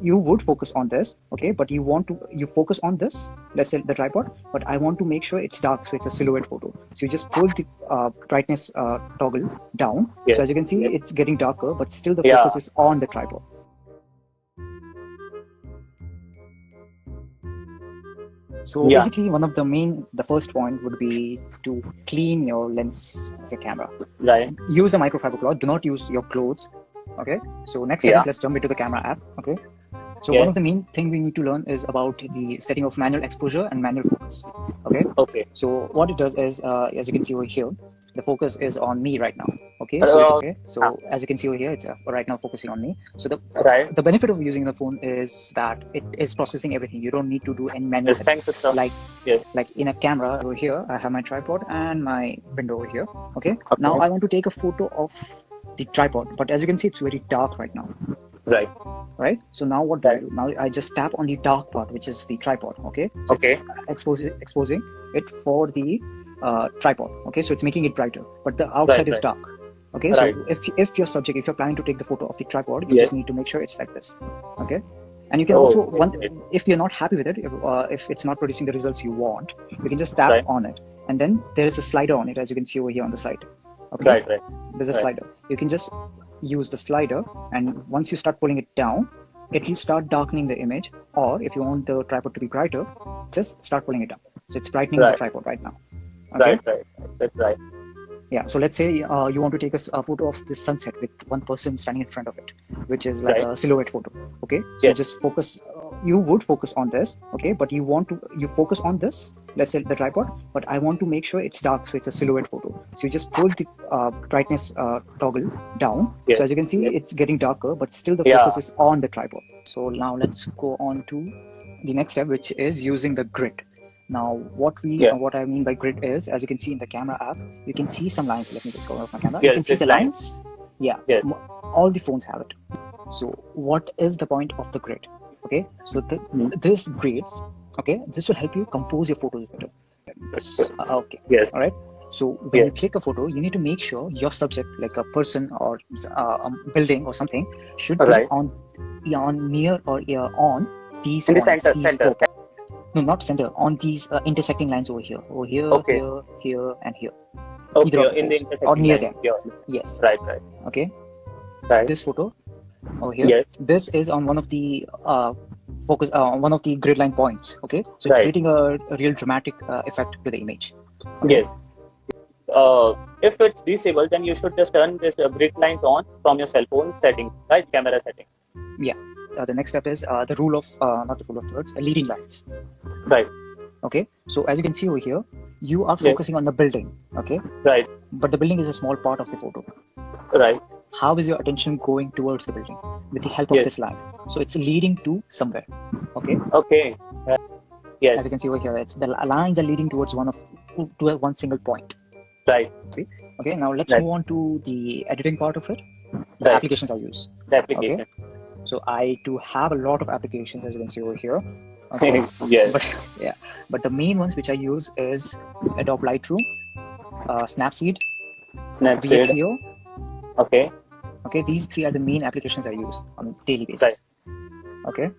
you would focus on this, okay, but you focus on this, let's say the tripod, but I want to make sure it's dark, so it's a silhouette photo. So you just pull the brightness toggle down. Yes. So as you can see, it's getting darker, but still the Yeah. focus is on the tripod. So Yeah. basically, the first point would be to clean your lens of your camera. Right. Use a microfiber cloth. Do not use your clothes. Okay. So next step Yeah. is let's jump into the camera app. Okay. So Yeah. one of the main thing we need to learn is about the setting of manual exposure and manual focus. Okay. Okay. So what it does is, as you can see over here, the focus is on me right now. Okay. So as you can see over here, it's right now focusing on me. So Right. the benefit of using the phone is that it is processing everything. You don't need to do any manual Yes, settings. thanks, sir. Like Yes. like in a camera over here, I have my tripod and my window over here. Okay. Now I want to take a photo of the tripod, but as you can see, it's very dark right now. Right. Right. So now what do I do? Now I just tap on the dark part, which is the tripod. Okay. So Okay. it's exposing it for the tripod. Okay. So it's making it brighter, but the outside is dark. Okay. Right. So if you're planning to take the photo of the tripod, you Yes. just need to make sure it's like this. Okay. And you can if you're not happy with it, if it's not producing the results you want, you can just tap on it, and then there is a slider on it, as you can see over here on the side. Okay. Right. There's a slider. You can just use the slider, and once you start pulling it down, it will start darkening the image. Or if you want the tripod to be brighter, just start pulling it up. So it's brightening the tripod right now. Okay? Right. That's right. Yeah. So let's say you want to take a photo of this sunset with one person standing in front of it, which is like a silhouette photo. Okay. So just focus. You would focus on this, okay, but you focus on this, let's say the tripod, but I want to make sure it's dark, so it's a silhouette photo. So you just pull the brightness toggle down. Yes. So as you can see, it's getting darker, but still the focus is on the tripod. So now let's go on to the next step, which is using the grid. Now, what I mean by grid is, as you can see in the camera app, you can see some lines. Let me just go off my camera. You can see the lines. Yeah. Yes. All the phones have it. So what is the point of the grid? Okay. So this grids, okay, this will help you compose your photos better. Okay. Yes. All right. So when you click a photo, you need to make sure your subject, like a person or a building or something, should be on near or on these in the points, center. No, not center. On these intersecting lines over here, here, and here. Okay. Either of in the those, or near them. Yeah. Yes. Right. Okay. Right. This photo over here. Yes. This is on one of the one of the grid line points. Okay. So it's creating a real dramatic effect to the image. Okay? Yes. If it's disabled, then you should just turn this grid lines on from your cell phone setting, right? Camera setting. Yeah. The next step is the rule of not the rule of thirds, leading lines. Right. Okay. So as you can see over here, you are focusing on the building. Okay. Right. But the building is a small part of the photo. Right. How is your attention going towards the building with the help of this line? So it's leading to somewhere. Okay. Okay. Yes. As you can see over here, it's the lines are leading towards one single point. Right. Okay. Now let's move on to the editing part of it. The applications I use. The application. Okay. So I do have a lot of applications, as you can see over here. Okay. Yes. But the main ones which I use is Adobe Lightroom, Snapseed, VSCO. Okay. Okay. These three are the main applications I use on a daily basis. Okay.